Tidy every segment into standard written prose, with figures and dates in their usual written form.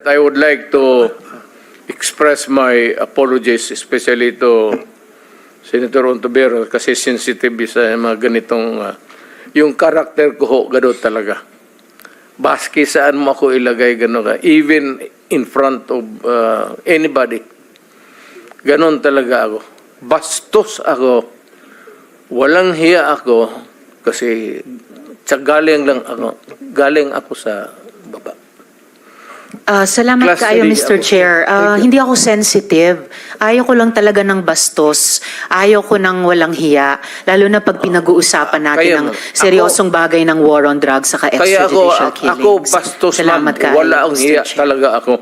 I would like to express my apologies, especially to Senator Ontiveros, kasi sensitive sa mga ganitong, yung karakter ko ho, gano'n talaga. Baski saan mo ako ilagay, gano'n ka, even in front of anybody. Gano'n talaga ako. Bastos ako. Walang hiya ako, kasi galing ako sa baba. Salamat Class kayo, 3 Mr. ako. Chair. Hindi ako sensitive. Ayaw ko lang talaga ng bastos. Ayaw ko ng walang hiya. Lalo na pag pinag-uusapan natin Kaya, ng ma'am, seryosong bagay ng war on drugs saka Kaya extrajudicial killings. ako bastos, ma'am. Salamat kayo, Wala ang Mr. hiya Chair. talaga ako.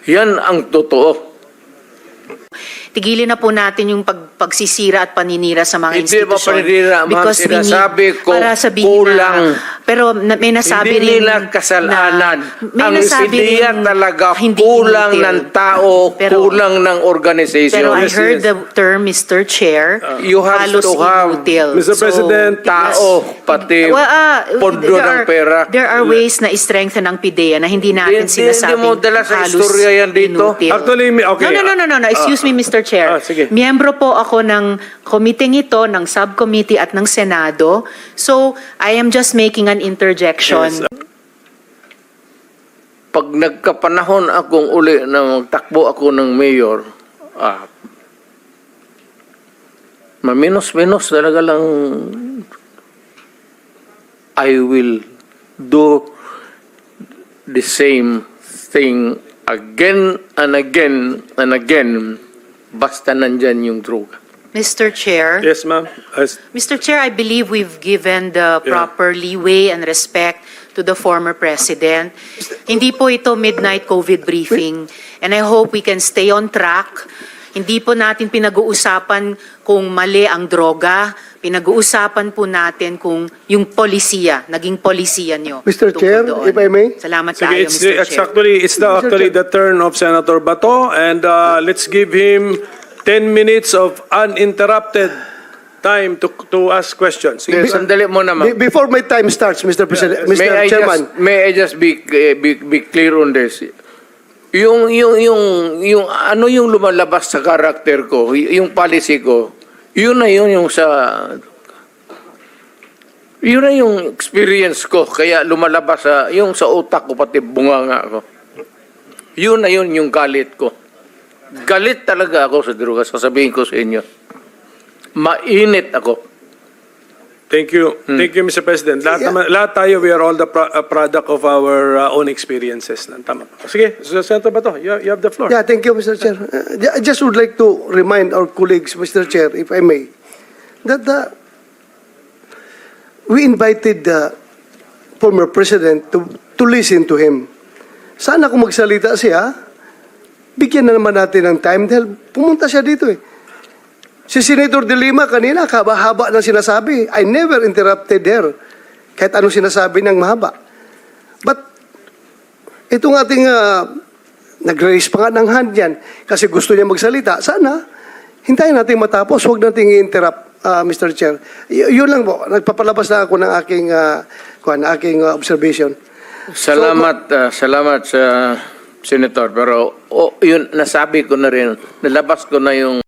Yan ang totoo. Tigilin na po natin yung pagsisira at paninira sa mga Hindi ba institusyon. paninira, ma'am? Because we need- Sinasabi ko, para sabihin kulang. pero may nasabi Hindi rin nila kasalanan. may Ang nasabi ideya rin talaga hindi kulang inutil. ng tao, Pero- kulang ng organization. Pero I Yes, heard yes. the term, Mr. Chair, You have halos to have, inutil. Mr. President, tao, pati pondo ng pera. There are ways na i-strengthen ang PIDEA na hindi natin Hindi sinasabing mo dala sa halos istorya yan dito. inutil. Actually, okay. No. Excuse me, Mr. Chair. Sige. Miyembro po ako ng committee ito, ng subcommittee at ng Senado. So, I am just making an interjection. Yes. Pag nagkapanahon akong uli na magtakbo ako ng mayor, maminos-minos talaga lang, I will do the same thing again and again and again, basta nandyan yung droga. Mr. Chair. Yes, ma'am. Mr. Chair, I believe we've given the proper leeway and respect to the former president. Hindi po ito midnight COVID briefing, and I hope we can stay on track. Hindi po natin pinag-uusapan kung mali ang droga. Pinag-uusapan po natin kung yung polisiya, naging polisiya nyo. Mr. tungkol Chair, doon. if I may? Salamat Sige, tayo, it's Mr. Chair. actually the turn of Senator Bato, and let's give him 10 minutes of uninterrupted time to ask questions. Sige, sir. Sandali mo naman. Before my time starts, Mr. President, Mr. Chairman, May I just be clear on this? Yung ano yung lumalabas sa karakter ko, yung policy ko, yun na yung experience ko, kaya lumalabas yung sa utak ko, pati bunganga ko. Yun na yung galit ko. Galit talaga ako sa droga, sasabihin ko sa inyo. Mainit ako. Thank you. Thank you, Mr. President. Lahat tayo, we are all the product of our own experiences. Tama. Sige, Senator Bato, you have the floor. yeah, thank you, Mr. Chair. I just would like to remind our colleagues, Mr. Chair, if I may, that we invited the former president to listen to him. Sana kung magsalita siya, bigyan na naman natin ng time dahil pumunta siya dito eh. Si Senator De Lima kanina, haba-haba ng sinasabi. I never interrupted her. Kahit anong sinasabi ng mahaba. But, itong ating nag-raise pa nga ng hand yan kasi gusto niya magsalita. Sana, hintayin natin matapos. Huwag natin i-interrupt, Mr. Chair. Yun lang po. Nagpapalabas na ako ng aking observation. Salamat sa Senator, pero yun, nasabi ko na rin, nalabas ko na yung